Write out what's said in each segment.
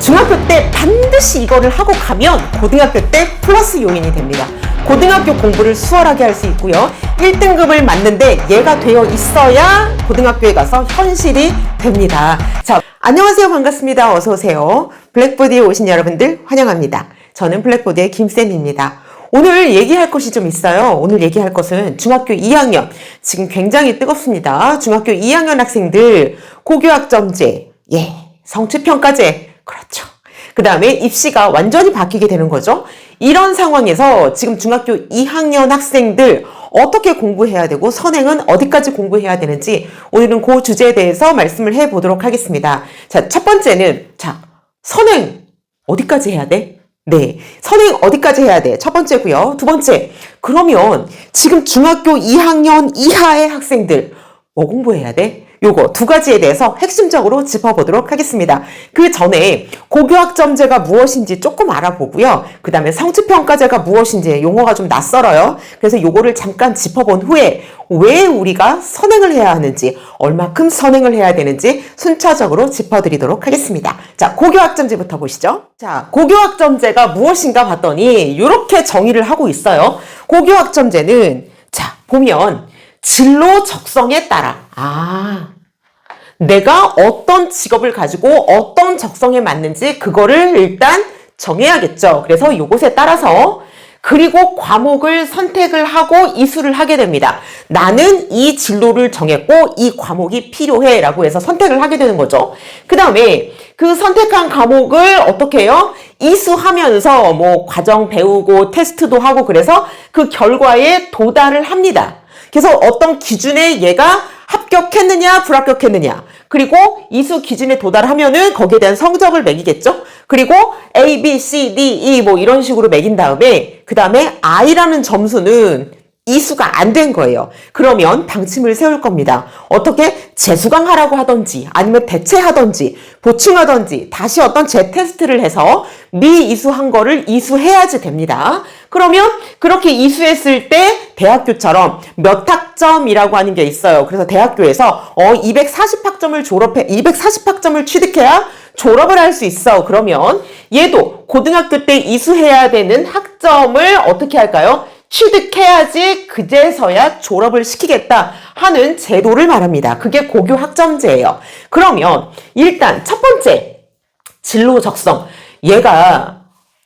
중학교 때 반드시 이거를 하고 가면 고등학교 때 플러스 요인이 됩니다. 고등학교 공부를 수월하게 할 수 있고요. 1등급을 맞는데 얘가 되어 있어야 고등학교에 가서 현실이 됩니다. 자, 안녕하세요. 반갑습니다. 어서오세요. 블랙보드에 오신 여러분들 환영합니다. 저는 블랙보드의 김쌤입니다. 오늘 얘기할 것이 좀 있어요. 오늘 얘기할 것은 중학교 2학년, 지금 굉장히 뜨겁습니다. 중학교 2학년 학생들 고교학점제, 성취평가제, 그렇죠. 그 다음에 입시가 완전히 바뀌게 되는 거죠. 이런 상황에서 지금 중학교 2학년 학생들 어떻게 공부해야 되고 선행은 어디까지 공부해야 되는지 오늘은 그 주제에 대해서 말씀을 해보도록 하겠습니다. 자, 첫 번째는 선행 어디까지 해야 돼? 네, 선행 어디까지 해야 돼? 첫 번째고요. 두 번째, 그러면 지금 중학교 2학년 이하의 학생들 뭐 공부해야 돼? 요거 두 가지에 대해서 핵심적으로 짚어보도록 하겠습니다. 그 전에 고교학점제가 무엇인지 조금 알아보고요. 그 다음에 성취평가제가 무엇인지 용어가 좀 낯설어요. 그래서 요거를 잠깐 짚어본 후에 왜 우리가 선행을 해야 하는지, 얼마큼 선행을 해야 되는지 순차적으로 짚어드리도록 하겠습니다. 자, 고교학점제부터 보시죠. 자, 고교학점제가 무엇인가 봤더니 이렇게 정의를 하고 있어요. 고교학점제는 자, 보면 진로 적성에 따라 내가 어떤 직업을 가지고 어떤 적성에 맞는지 그거를 일단 정해야겠죠. 그래서 요것에 따라서 그리고 과목을 선택을 하고 이수를 하게 됩니다. 나는 이 진로를 정했고 이 과목이 필요해 라고 해서 선택을 하게 되는 거죠. 그 다음에 그 선택한 과목을 어떻게 해요? 이수하면서 뭐 과정 배우고 테스트도 하고 그래서 그 결과에 도달을 합니다. 그래서 어떤 기준에 얘가 합격했느냐 불합격했느냐 그리고 이수 기준에 도달하면은 거기에 대한 성적을 매기겠죠. 그리고 A, B, C, D, E 뭐 이런 식으로 매긴 다음에 그 다음에 I라는 점수는 이수가 안 된 거예요. 그러면 방침을 세울 겁니다. 어떻게 재수강하라고 하던지 아니면 대체하던지 보충하던지 다시 어떤 재테스트를 해서 미이수한 거를 이수해야지 됩니다. 그러면 그렇게 이수했을 때 대학교처럼 몇 학점이라고 하는 게 있어요. 그래서 대학교에서 240학점을 취득해야 졸업을 할 수 있어. 그러면 얘도 고등학교 때 이수해야 되는 학점을 어떻게 할까요? 취득해야지 그제서야 졸업을 시키겠다 하는 제도를 말합니다. 그게 고교학점제예요. 그러면 일단 첫 번째 진로 적성, 얘가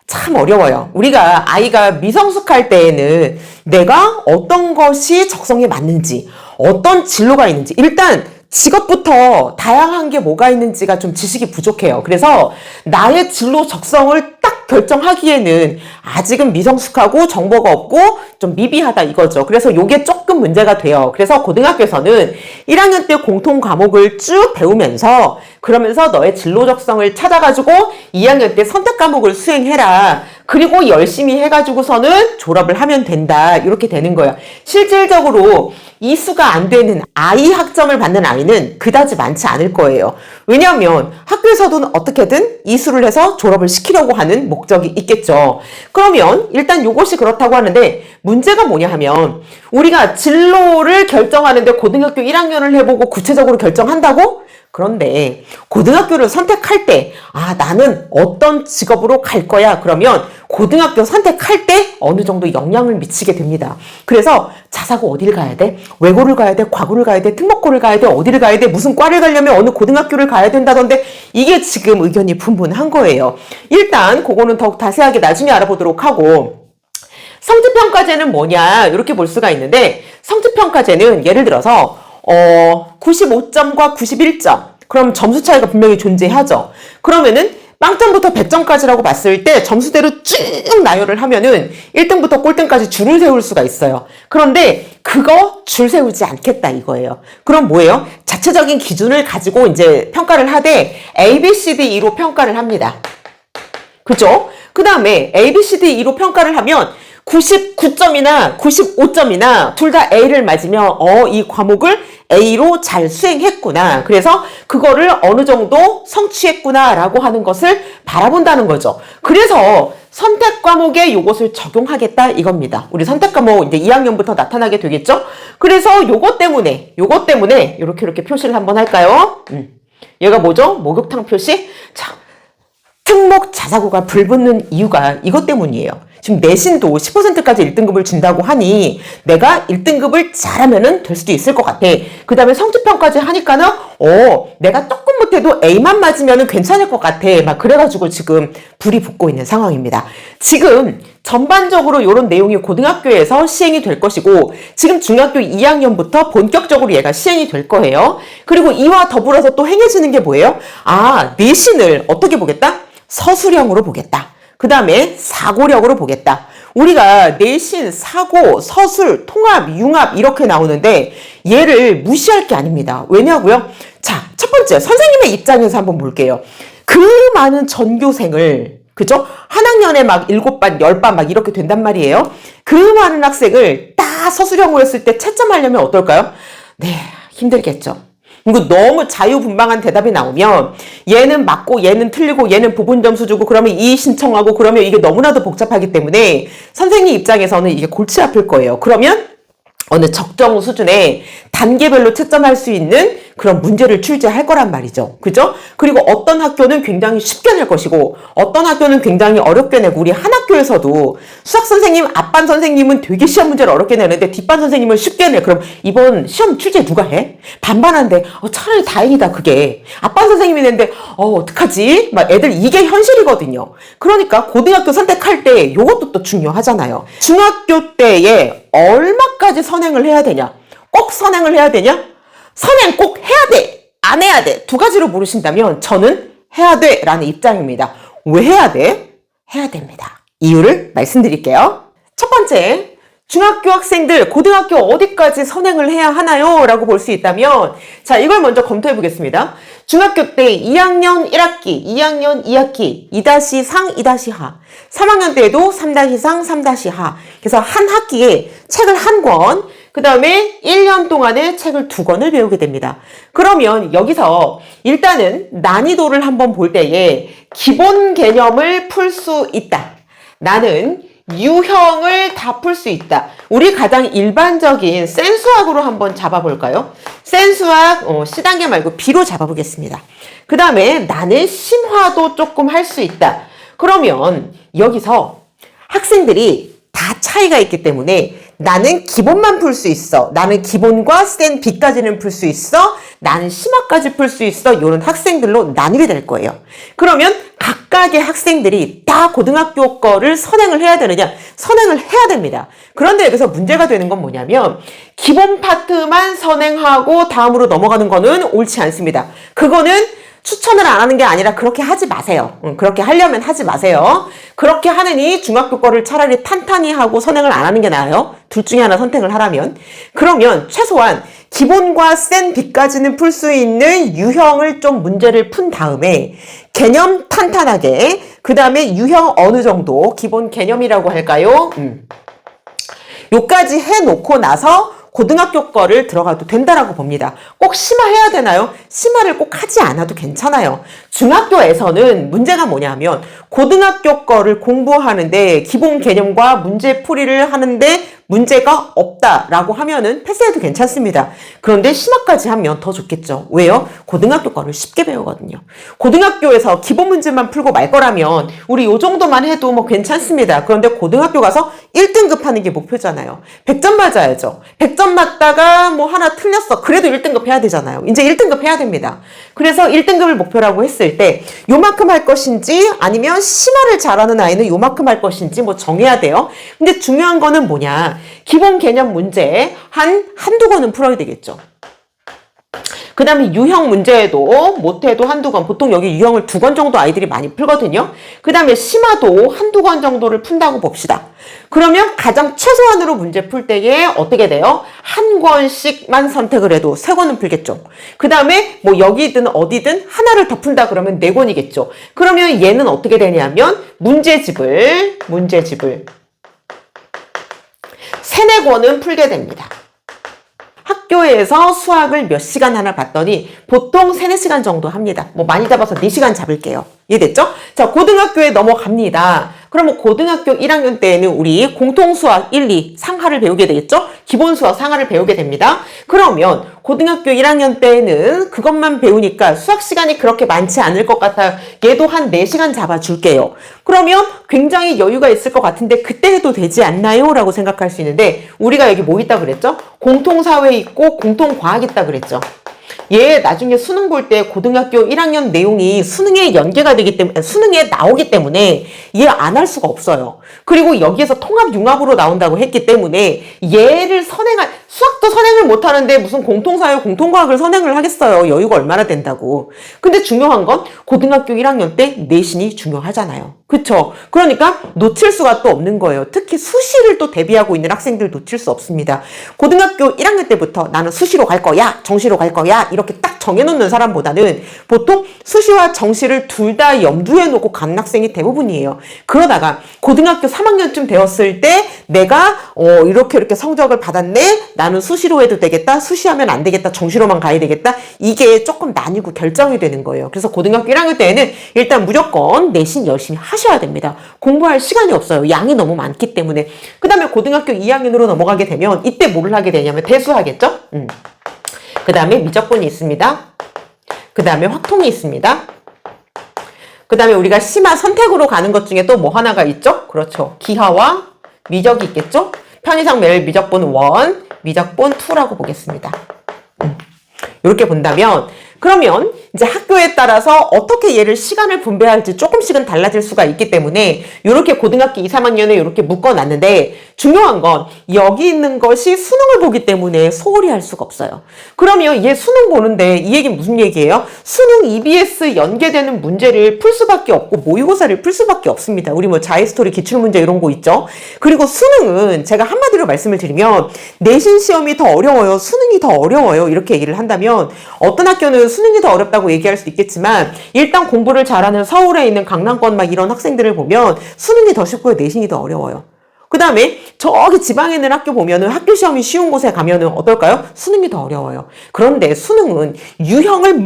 참 어려워요. 우리가 아이가 미성숙할 때에는 내가 어떤 것이 적성에 맞는지 어떤 진로가 있는지 일단 직업부터 다양한 게 뭐가 있는지가 좀 지식이 부족해요. 그래서 나의 진로 적성을 딱 결정하기에는 아직은 미성숙하고 정보가 없고 좀 미비하다 이거죠. 그래서 요게 조금 문제가 돼요. 그래서 고등학교에서는 1학년 때 공통 과목을 쭉 배우면서 그러면서 너의 진로 적성을 찾아가지고 2학년 때 선택 과목을 수행해라. 그리고 열심히 해가지고서는 졸업을 하면 된다. 이렇게 되는 거예요. 실질적으로 이수가 안 되는 아이 학점을 받는 아이는 그다지 많지 않을 거예요. 왜냐하면 학교에서도 어떻게든 이수를 해서 졸업을 시키려고 하는 목적이 있겠죠. 그러면 일단 요것이 그렇다고 하는데 문제가 뭐냐 하면 우리가 진로를 결정하는데 고등학교 1학년을 해보고 구체적으로 결정한다고? 그런데 고등학교를 선택할 때 나는 어떤 직업으로 갈 거야. 그러면 고등학교 선택할 때 어느 정도 영향을 미치게 됩니다. 그래서 자사고 어디를 가야 돼? 외고를 가야 돼? 과고를 가야 돼? 특목고를 가야 돼? 어디를 가야 돼? 무슨 과를 가려면 어느 고등학교를 가야 된다던데 이게 지금 의견이 분분한 거예요. 일단 그거는 더욱 자세하게 나중에 알아보도록 하고 성취평가제는 뭐냐 이렇게 볼 수가 있는데 성취평가제는 예를 들어서 95점과 91점. 그럼 점수 차이가 분명히 존재하죠. 그러면은 빵점부터 100점까지라고 봤을 때 점수대로 쭉 나열을 하면은 1등부터 꼴등까지 줄을 세울 수가 있어요. 그런데 그거 줄 세우지 않겠다 이거예요. 그럼 뭐예요? 자체적인 기준을 가지고 이제 평가를 하되 A, B, C, D, E로 평가를 합니다. 그죠? 그 다음에 A, B, C, D, E로 평가를 하면 99점이나 95점이나 둘 다 A를 맞으면 이 과목을 A로 잘 수행했구나. 그래서 그거를 어느 정도 성취했구나 라고 하는 것을 바라본다는 거죠. 그래서 선택 과목에 요것을 적용하겠다 이겁니다. 우리 선택 과목 이제 2학년부터 나타나게 되겠죠? 그래서 요것 때문에 이렇게 표시를 한번 할까요? 얘가 뭐죠? 목욕탕 표시? 자, 자사고가 불붙는 이유가 이것 때문이에요. 지금 내신도 10%까지 1등급을 준다고 하니 내가 1등급을 잘하면은 될 수도 있을 것 같아. 그 다음에 성적평까지 하니까는 내가 조금 못해도 A만 맞으면은 괜찮을 것 같아. 막 그래가지고 지금 불이 붙고 있는 상황입니다. 지금 전반적으로 이런 내용이 고등학교에서 시행이 될 것이고 지금 중학교 2학년부터 본격적으로 얘가 시행이 될 거예요. 그리고 이와 더불어서 또 행해지는 게 뭐예요? 내신을 어떻게 보겠다? 서술형으로 보겠다. 그 다음에 사고력으로 보겠다. 우리가 내신, 사고, 서술, 통합, 융합 이렇게 나오는데 얘를 무시할 게 아닙니다. 왜냐고요? 자, 첫 번째 선생님의 입장에서 한번 볼게요. 그 많은 전교생을 그죠? 한 학년에 막 7반, 10반 막 이렇게 된단 말이에요. 그 많은 학생을 다 서술형으로 했을 때 채점하려면 어떨까요? 네, 힘들겠죠. 그리고 너무 자유분방한 대답이 나오면 얘는 맞고 얘는 틀리고 얘는 부분 점수 주고 그러면 이 신청하고 그러면 이게 너무나도 복잡하기 때문에 선생님 입장에서는 이게 골치 아플 거예요. 그러면 어느 적정 수준의 단계별로 채점할 수 있는 그런 문제를 출제할 거란 말이죠. 그죠? 그리고 어떤 학교는 굉장히 쉽게 낼 것이고 어떤 학교는 굉장히 어렵게 내고 우리 한 학교에서도 수학 선생님, 앞반 선생님은 되게 시험 문제를 어렵게 내는데 뒷반 선생님은 쉽게 내. 그럼 이번 시험 출제 누가 해? 반반한데 차라리 다행이다 그게. 앞반 선생님이 내는데 어떡하지? 막 애들 이게 현실이거든요. 그러니까 고등학교 선택할 때 이것도 또 중요하잖아요. 중학교 때에 얼마까지 선행을 해야 되냐? 꼭 선행을 해야 되냐? 선행 꼭 해야 돼! 안 해야 돼! 두 가지로 물으신다면 저는 해야 돼! 라는 입장입니다. 왜 해야 돼? 해야 됩니다. 이유를 말씀드릴게요. 첫 번째, 중학교 학생들 고등학교 어디까지 선행을 해야 하나요? 라고 볼 수 있다면 자, 이걸 먼저 검토해 보겠습니다. 중학교 때 2학년 1학기, 2학년 2학기, 2-상, 2-하 3학년 때에도 3-상, 3-하 그래서 한 학기에 책을 한 권, 그 다음에 1년 동안에 책을 2권을 배우게 됩니다. 그러면 여기서 일단은 난이도를 한번 볼 때에 기본 개념을 풀 수 있다. 나는 유형을 다 풀 수 있다. 우리 가장 일반적인 센수학으로 한번 잡아볼까요? 센수학 C단계 말고 B로 잡아보겠습니다. 그 다음에 나는 심화도 조금 할 수 있다. 그러면 여기서 학생들이 다 차이가 있기 때문에 나는 기본만 풀 수 있어. 나는 기본과 센 B까지는 풀 수 있어. 나는 심화까지 풀 수 있어. 이런 학생들로 나누게 될 거예요. 그러면 각각의 학생들이 다 고등학교 거를 선행을 해야 되느냐? 선행을 해야 됩니다. 그런데 여기서 문제가 되는 건 뭐냐면 기본 파트만 선행하고 다음으로 넘어가는 거는 옳지 않습니다. 그거는 추천을 안 하는 게 아니라 그렇게 하지 마세요. 그렇게 하려면 하지 마세요. 그렇게 하느니 중학교 거를 차라리 탄탄히 하고 선행을 안 하는 게 나아요. 둘 중에 하나 선택을 하라면. 그러면 최소한 기본과 센 B까지는 풀 수 있는 유형을 좀 문제를 푼 다음에 개념 탄탄하게 그 다음에 유형 어느 정도 기본 개념이라고 할까요? 요까지 해놓고 나서 고등학교 거를 들어가도 된다라고 봅니다. 꼭 심화해야 되나요? 심화를 꼭 하지 않아도 괜찮아요. 중학교에서는 문제가 뭐냐면 고등학교 거를 공부하는데 기본 개념과 문제 풀이를 하는데 문제가 없다라고 하면은 패스해도 괜찮습니다. 그런데 심화까지 하면 더 좋겠죠. 왜요? 고등학교 거를 쉽게 배우거든요. 고등학교에서 기본 문제만 풀고 말 거라면 우리 요 정도만 해도 뭐 괜찮습니다. 그런데 고등학교 가서 1등급 하는 게 목표잖아요. 100점 맞아야죠. 100점 맞다가 뭐 하나 틀렸어. 그래도 1등급 해야 되잖아요. 이제 1등급 해야 됩니다. 그래서 1등급을 목표라고 했을 때 요만큼 할 것인지 아니면 심화를 잘하는 아이는 요만큼 할 것인지 뭐 정해야 돼요. 근데 중요한 거는 뭐냐? 기본 개념 문제 한두 권은 풀어야 되겠죠. 그 다음에 유형 문제에도 못해도 한두 권, 보통 여기 유형을 2권 정도 아이들이 많이 풀거든요. 그 다음에 심화도 한두 권 정도를 푼다고 봅시다. 그러면 가장 최소한으로 문제 풀 때에 어떻게 돼요? 한 권씩만 선택을 해도 3권은 풀겠죠. 그 다음에 뭐 여기든 어디든 하나를 더 푼다 그러면 4권이겠죠. 그러면 얘는 어떻게 되냐면 문제집을 3-4권은 풀게 됩니다. 학교에서 수학을 몇 시간 하나 봤더니 보통 3-4시간 정도 합니다. 뭐 많이 잡아서 4시간 잡을게요. 이해됐죠? 자, 고등학교에 넘어갑니다. 그러면 고등학교 1학년 때에는 우리 공통수학 1, 2 상하를 배우게 되겠죠? 기본수학 상하를 배우게 됩니다. 그러면 고등학교 1학년 때에는 그것만 배우니까 수학 시간이 그렇게 많지 않을 것 같아요. 얘도 한 4시간 잡아줄게요. 그러면 굉장히 여유가 있을 것 같은데 그때 해도 되지 않나요? 라고 생각할 수 있는데 우리가 여기 뭐 있다 그랬죠? 공통사회 있고 공통과학 있다 그랬죠. 얘 나중에 수능 볼 때 고등학교 1학년 내용이 수능에 연계가 되기 때문에 수능에 나오기 때문에 얘 안 할 수가 없어요. 그리고 여기에서 통합 융합으로 나온다고 했기 때문에 얘를 수학도 선행을 못 하는데 무슨 공통사회 공통과학을 선행을 하겠어요. 여유가 얼마나 된다고. 근데 중요한 건 고등학교 1학년 때 내신이 중요하잖아요. 그쵸? 그러니까 놓칠 수가 또 없는 거예요. 특히 수시를 또 대비하고 있는 학생들 놓칠 수 없습니다. 고등학교 1학년 때부터 나는 수시로 갈 거야, 정시로 갈 거야 이렇게 딱 정해놓는 사람보다는 보통 수시와 정시를 둘 다 염두에 놓고 가는 학생이 대부분이에요. 그러다가 고등학교 3학년쯤 되었을 때 내가 이렇게 성적을 받았네. 나는 수시로 해도 되겠다. 수시하면 안 되겠다. 정시로만 가야 되겠다. 이게 조금 나뉘고 결정이 되는 거예요. 그래서 고등학교 1학년 때에는 일단 무조건 내신 열심히 하셔야 됩니다. 공부할 시간이 없어요. 양이 너무 많기 때문에. 그 다음에 고등학교 2학년으로 넘어가게 되면 이때 뭘 하게 되냐면 대수하겠죠? 그 다음에 미적분이 있습니다. 그 다음에 확통이 있습니다. 그 다음에 우리가 심화 선택으로 가는 것 중에 또 뭐 하나가 있죠? 그렇죠. 기하와 미적이 있겠죠? 편의상 매일 미적분 1, 미적분 2라고 보겠습니다. 이렇게 본다면 그러면 이제 학교에 따라서 어떻게 얘를 시간을 분배할지 조금씩은 달라질 수가 있기 때문에 이렇게 고등학교 2, 3학년에 이렇게 묶어놨는데 중요한 건 여기 있는 것이 수능을 보기 때문에 소홀히 할 수가 없어요. 그러면 얘 수능 보는데 이 얘기는 무슨 얘기예요? 수능 EBS 연계되는 문제를 풀 수밖에 없고 모의고사를 풀 수밖에 없습니다. 우리 뭐 자의스토리 기출문제 이런 거 있죠. 그리고 수능은 제가 한마디로 말씀을 드리면 내신 시험이 더 어려워요. 수능이 더 어려워요. 이렇게 얘기를 한다면 어떤 학교는 수능이 더 어렵다고 얘기할 수도 있겠지만 일단 공부를 잘하는 서울에 있는 강남권 막 이런 학생들을 보면 수능이 더 쉽고요. 내신이 더 어려워요. 그 다음에 저기 지방에 있는 학교 보면은 학교 시험이 쉬운 곳에 가면은 어떨까요? 수능이 더 어려워요. 그런데 수능은 유형을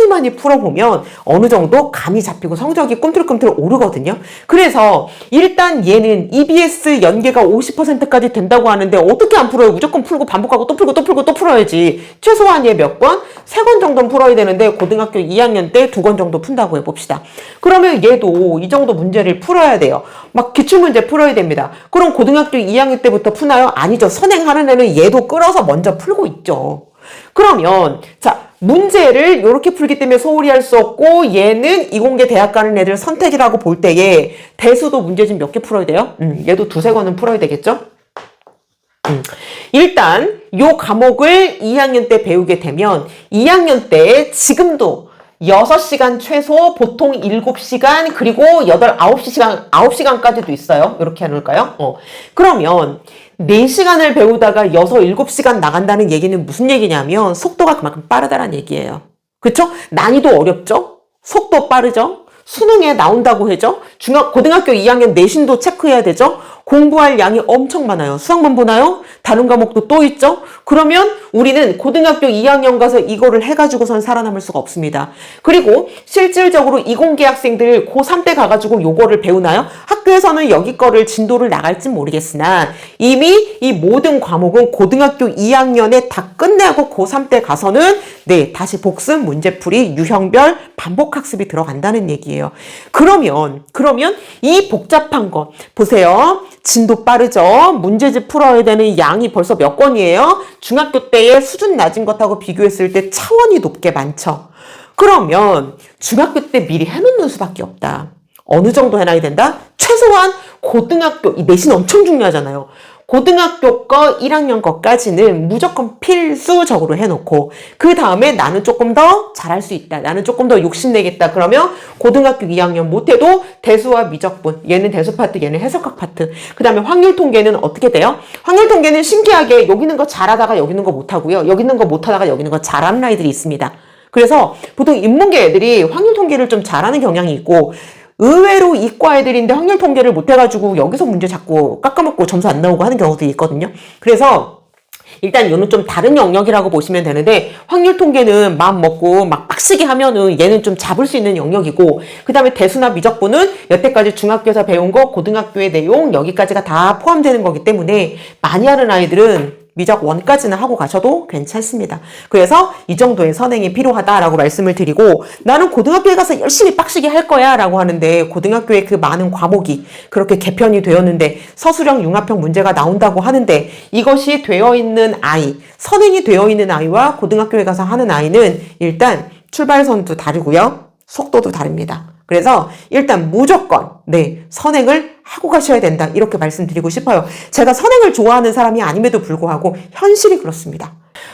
많이 풀어보면 어느 정도 감이 잡히고 성적이 꿈틀꿈틀 오르거든요. 그래서 일단 얘는 EBS 연계가 50%까지 된다고 하는데 어떻게 안 풀어요? 무조건 풀고 반복하고 또 풀고 또 풀고 또 풀어야지. 최소한 얘 몇 권? 3권 정도는 풀어야 되는데 고등학교 2학년 때 2권 정도 푼다고 해봅시다. 그러면 얘도 이 정도 문제를 풀어야 돼요. 막 기출문제 풀어야 됩니다. 그럼 고등학교 2학년 때부터 푸나요? 아니죠. 선행하는 애는 얘도 끌어서 먼저 풀고 있죠. 그러면 자 문제를 이렇게 풀기 때문에 소홀히 할 수 없고 얘는 이공계 대학 가는 애들 선택이라고 볼 때에 대수도 문제집 몇 개 풀어야 돼요? 얘도 2-3권은 풀어야 되겠죠? 일단 요 과목을 2학년 때 배우게 되면 2학년 때 지금도 6시간 최소 보통 7시간 그리고 9시간까지도 있어요. 이렇게 해놓을까요? 그러면 4시간을 배우다가 7시간 나간다는 얘기는 무슨 얘기냐면 속도가 그만큼 빠르다는 얘기예요. 그쵸? 난이도 어렵죠? 속도 빠르죠? 수능에 나온다고 해죠? 고등학교 2학년 내신도 체크해야 되죠? 공부할 양이 엄청 많아요. 수학만 보나요? 다른 과목도 또 있죠? 그러면 우리는 고등학교 2학년 가서 이거를 해가지고선 살아남을 수가 없습니다. 그리고 실질적으로 이공계 학생들 고3 때 가가지고 요거를 배우나요? 학교에서는 여기 거를 진도를 나갈진 모르겠으나 이미 이 모든 과목은 고등학교 2학년에 다 끝내고 고3 때 가서는 네, 다시 복습, 문제풀이, 유형별, 반복학습이 들어간다는 얘기예요. 그러면 이 복잡한 거 보세요. 진도 빠르죠? 문제집 풀어야 되는 양이 벌써 몇 권이에요? 중학교 때의 수준 낮은 것하고 비교했을 때 차원이 높게 많죠? 그러면 중학교 때 미리 해놓는 수밖에 없다. 어느 정도 해놔야 된다? 최소한 고등학교, 이 내신 엄청 중요하잖아요. 고등학교 거 1학년 거까지는 무조건 필수적으로 해놓고 그 다음에 나는 조금 더 잘할 수 있다. 나는 조금 더 욕심내겠다. 그러면 고등학교 2학년 못해도 대수와 미적분. 얘는 대수 파트, 얘는 해석학 파트. 그 다음에 확률 통계는 어떻게 돼요? 확률 통계는 신기하게 여기 있는 거 잘하다가 여기 있는 거 못하고요. 여기 있는 거 못하다가 여기 있는 거 잘하는 아이들이 있습니다. 그래서 보통 인문계 애들이 확률 통계를 좀 잘하는 경향이 있고 의외로 이과 애들인데 확률 통계를 못해가지고 여기서 문제 자꾸 깎아먹고 점수 안 나오고 하는 경우도 있거든요. 그래서 일단 이거는 좀 다른 영역이라고 보시면 되는데 확률 통계는 마음 먹고 막 빡시게 하면은 얘는 좀 잡을 수 있는 영역이고 그 다음에 대수나 미적분은 여태까지 중학교에서 배운 거 고등학교의 내용 여기까지가 다 포함되는 거기 때문에 많이 하는 아이들은 미적 1까지는 하고 가셔도 괜찮습니다. 그래서 이 정도의 선행이 필요하다라고 말씀을 드리고 나는 고등학교에 가서 열심히 빡시게 할 거야 라고 하는데 고등학교에 그 많은 과목이 그렇게 개편이 되었는데 서술형 융합형 문제가 나온다고 하는데 이것이 되어 있는 아이, 선행이 되어 있는 아이와 고등학교에 가서 하는 아이는 일단 출발선도 다르고요. 속도도 다릅니다. 그래서 일단 무조건 선행을 하고 가셔야 된다 이렇게 말씀드리고 싶어요. 제가 선행을 좋아하는 사람이 아님에도 불구하고 현실이 그렇습니다.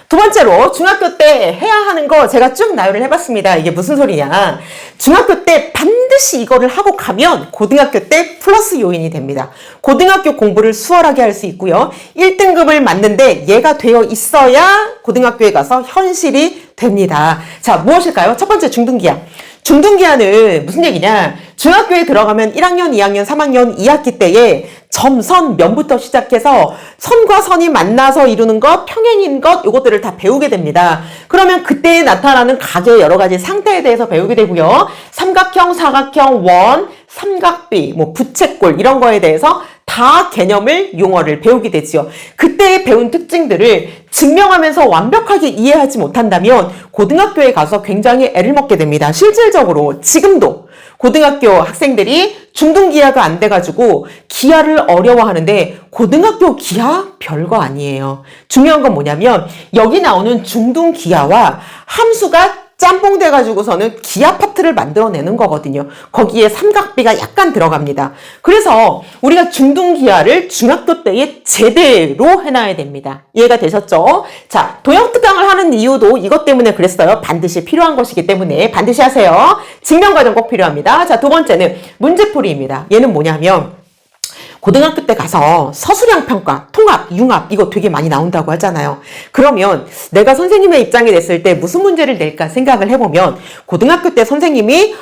두 번째로 중학교 때 해야 하는 거 제가 쭉 나열을 해봤습니다. 이게 무슨 소리냐. 중학교 때 반드시 이거를 하고 가면 고등학교 때 플러스 요인이 됩니다. 고등학교 공부를 수월하게 할 수 있고요. 1등급을 맞는데 얘가 되어 있어야 고등학교에 가서 현실이 됩니다. 자, 무엇일까요? 첫 번째 중등기하. 중등기하는 무슨 얘기냐? 중학교에 들어가면 1학년, 2학년, 3학년 2학기 때에 점, 선, 면부터 시작해서 선과 선이 만나서 이루는 것, 평행인 것, 요것들을 다 배우게 됩니다. 그러면 그때 나타나는 각의 여러 가지 상태에 대해서 배우게 되고요. 삼각형, 사각형, 원, 삼각비, 부채꼴 이런 거에 대해서 다 개념을, 용어를 배우게 되지요. 그때 배운 특징들을 증명하면서 완벽하게 이해하지 못한다면 고등학교에 가서 굉장히 애를 먹게 됩니다. 실질적으로 지금도 고등학교 학생들이 중등기하가 안 돼가지고 기하를 어려워하는데 고등학교 기하 별거 아니에요. 중요한 건 뭐냐면 여기 나오는 중등기하와 함수가 짬뽕 돼가지고서는 기하 파트를 만들어내는 거거든요. 거기에 삼각비가 약간 들어갑니다. 그래서 우리가 중등기하를 중학교 때에 제대로 해놔야 됩니다. 이해가 되셨죠? 자, 도형특강을 하는 이유도 이것 때문에 그랬어요. 반드시 필요한 것이기 때문에 반드시 하세요. 증명과정 꼭 필요합니다. 자, 두 번째는 문제풀이입니다. 얘는 뭐냐면 고등학교 때 가서 서술형 평가, 통합, 융합 이거 되게 많이 나온다고 하잖아요. 그러면 내가 선생님의 입장이 됐을 때 무슨 문제를 낼까 생각을 해보면 고등학교 때 선생님이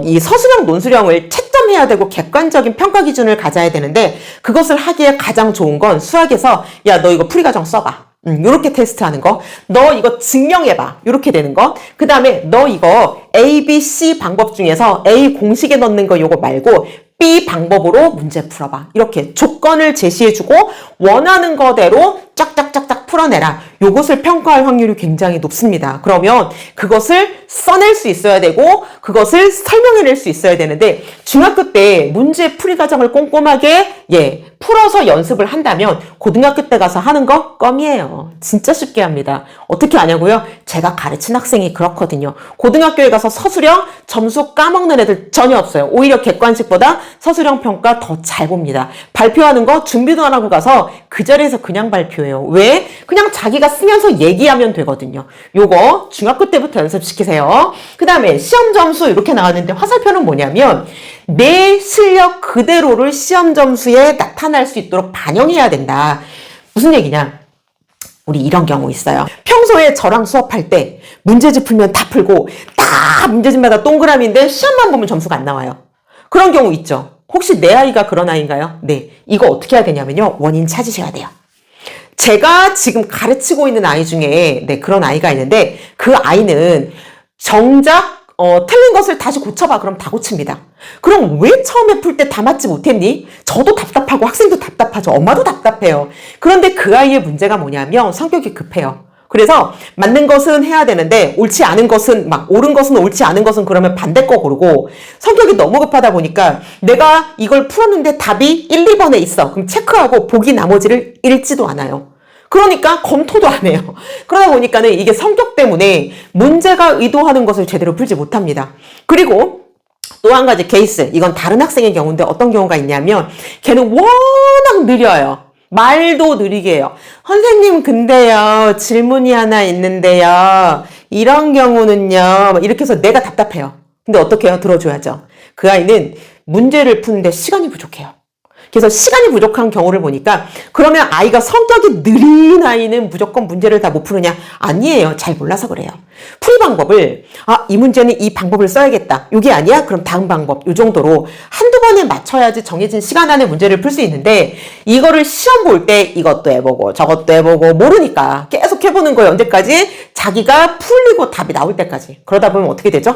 이 서술형 논술형을 채점해야 되고 객관적인 평가 기준을 가져야 되는데 그것을 하기에 가장 좋은 건 수학에서 야, 너 이거 풀이과정 써봐. 요렇게 테스트하는 거. 너 이거 증명해봐. 요렇게 되는 거. 그 다음에 너 이거 A, B, C 방법 중에서 A 공식에 넣는 거 요거 말고 B 방법으로 문제 풀어봐. 이렇게 조건을 제시해주고 원하는 거대로 쫙쫙쫙쫙 풀어내라. 요것을 평가할 확률이 굉장히 높습니다. 그러면 그것을 써낼 수 있어야 되고 그것을 설명해낼 수 있어야 되는데 중학교 때 문제 풀이 과정을 꼼꼼하게 풀어서 연습을 한다면 고등학교 때 가서 하는 거 껌이에요. 진짜 쉽게 합니다. 어떻게 하냐고요? 제가 가르친 학생이 그렇거든요. 고등학교에 가서 서술형 점수 까먹는 애들 전혀 없어요. 오히려 객관식보다 서술형 평가 더 잘 봅니다. 발표하는 거 준비도 안 하고 가서 그 자리에서 그냥 발표해요. 왜? 그냥 자기가 쓰면서 얘기하면 되거든요. 요거 중학교 때부터 연습시키세요. 그 다음에 시험 점수 이렇게 나왔는데 화살표는 뭐냐면 내 실력 그대로를 시험 점수에 나타날 수 있도록 반영해야 된다. 무슨 얘기냐? 우리 이런 경우 있어요. 평소에 저랑 수업할 때 문제집 풀면 다 풀고 다 문제집마다 동그라미인데 시험만 보면 점수가 안 나와요. 그런 경우 있죠. 혹시 내 아이가 그런 아이인가요? 네. 이거 어떻게 해야 되냐면요. 원인 찾으셔야 돼요. 제가 지금 가르치고 있는 아이 중에 그런 아이가 있는데 그 아이는 정작 틀린 것을 다시 고쳐봐. 그럼 다 고칩니다. 그럼 왜 처음에 풀 때 다 맞지 못했니? 저도 답답하고 학생도 답답하죠. 엄마도 답답해요. 그런데 그 아이의 문제가 뭐냐면 성격이 급해요. 그래서 맞는 것은 해야 되는데 옳지 않은 것은 옳은 것은 옳지 않은 것은 그러면 반대 거 고르고 성격이 너무 급하다 보니까 내가 이걸 풀었는데 답이 1, 2번에 있어. 그럼 체크하고 보기 나머지를 읽지도 않아요. 그러니까 검토도 안 해요. 그러다 보니까는 이게 성격 때문에 문제가 의도하는 것을 제대로 풀지 못합니다. 그리고 또 한 가지 케이스, 이건 다른 학생의 경우인데 어떤 경우가 있냐면 걔는 워낙 느려요. 말도 느리게 해요. 선생님 근데요 질문이 하나 있는데요 이런 경우는요 이렇게 해서 내가 답답해요. 근데 어떻게 해요? 들어줘야죠. 그 아이는 문제를 푸는데 시간이 부족해요. 그래서 시간이 부족한 경우를 보니까 그러면 아이가 성격이 느린 아이는 무조건 문제를 다 못 푸느냐? 아니에요. 잘 몰라서 그래요. 풀이 방법을 이 문제는 이 방법을 써야겠다. 이게 아니야? 그럼 다음 방법. 이 정도로 한두 번에 맞춰야지 정해진 시간 안에 문제를 풀 수 있는데 이거를 시험 볼 때 이것도 해보고 저것도 해보고 모르니까 계속 해보는 거예요. 언제까지? 자기가 풀리고 답이 나올 때까지. 그러다 보면 어떻게 되죠?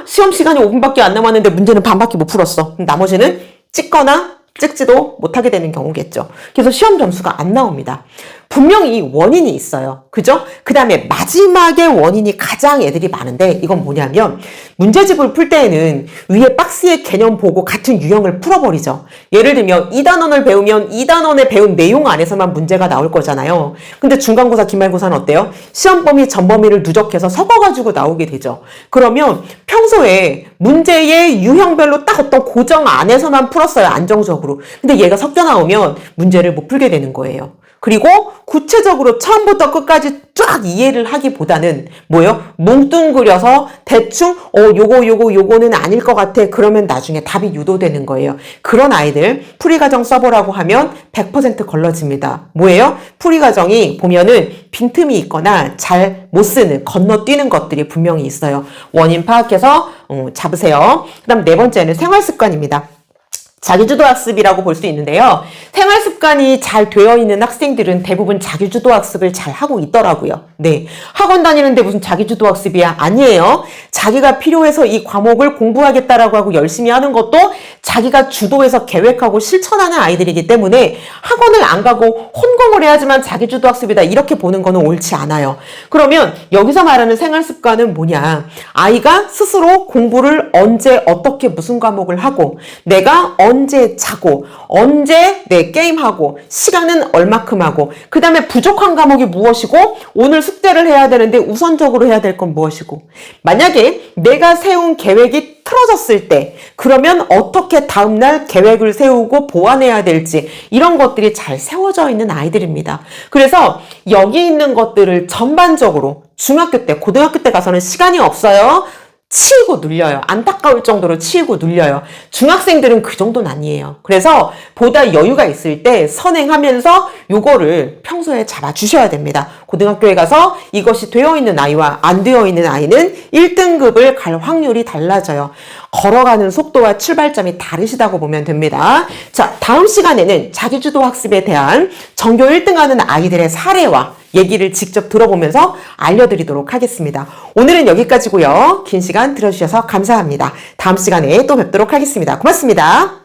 시험 시간이 5분밖에 안 남았는데 문제는 반밖에 못 풀었어. 나머지는 찍거나 찍지도 못하게 되는 경우겠죠. 그래서 시험 점수가 안 나옵니다. 분명히 원인이 있어요. 그죠? 그 다음에 마지막에 원인이 가장 애들이 많은데 이건 뭐냐면 문제집을 풀 때에는 위에 박스의 개념 보고 같은 유형을 풀어버리죠. 예를 들면 2단원을 배우면 2단원에 배운 내용 안에서만 문제가 나올 거잖아요. 근데 중간고사, 기말고사는 어때요? 시험 범위, 전 범위를 누적해서 섞어가지고 나오게 되죠. 그러면 평소에 문제의 유형별로 딱 어떤 고정 안에서만 풀었어요. 안정적으로. 근데 얘가 섞여 나오면 문제를 못 풀게 되는 거예요. 그리고 구체적으로 처음부터 끝까지 쫙 이해를 하기보다는 뭐예요? 뭉뚱그려서 대충 요거는 아닐 것 같아. 그러면 나중에 답이 유도되는 거예요. 그런 아이들 풀이과정 써보라고 하면 100% 걸러집니다. 뭐예요? 풀이과정이 보면은 빈틈이 있거나 잘 못 쓰는, 건너뛰는 것들이 분명히 있어요. 원인 파악해서 잡으세요. 그 다음 네 번째는 생활습관입니다. 자기주도 학습이라고 볼 수 있는데요. 생활 습관이 잘 되어 있는 학생들은 대부분 자기주도 학습을 잘 하고 있더라고요. 네. 학원 다니는데 무슨 자기주도 학습이야? 아니에요. 자기가 필요해서 이 과목을 공부하겠다라고 하고 열심히 하는 것도 자기가 주도해서 계획하고 실천하는 아이들이기 때문에 학원을 안 가고 혼공을 해야지만 자기주도 학습이다. 이렇게 보는 거는 옳지 않아요. 그러면 여기서 말하는 생활 습관은 뭐냐? 아이가 스스로 공부를 언제 어떻게 무슨 과목을 하고 내가 언제 자고 언제 내 게임하고 시간은 얼마큼 하고 그 다음에 부족한 과목이 무엇이고 오늘 숙제를 해야 되는데 우선적으로 해야 될 건 무엇이고 만약에 내가 세운 계획이 틀어졌을 때 그러면 어떻게 다음날 계획을 세우고 보완해야 될지 이런 것들이 잘 세워져 있는 아이들입니다. 그래서 여기 있는 것들을 전반적으로 중학교 때 고등학교 때 가서는 시간이 없어요. 치이고 눌려요. 안타까울 정도로 치이고 눌려요. 중학생들은 그 정도는 아니에요. 그래서 보다 여유가 있을 때 선행하면서 요거를 평소에 잡아주셔야 됩니다. 고등학교에 가서 이것이 되어 있는 아이와 안 되어 있는 아이는 1등급을 갈 확률이 달라져요. 걸어가는 속도와 출발점이 다르시다고 보면 됩니다. 자, 다음 시간에는 자기주도 학습에 대한 전교 1등하는 아이들의 사례와 얘기를 직접 들어보면서 알려드리도록 하겠습니다. 오늘은 여기까지고요. 긴 시간 들어주셔서 감사합니다. 다음 시간에 또 뵙도록 하겠습니다. 고맙습니다.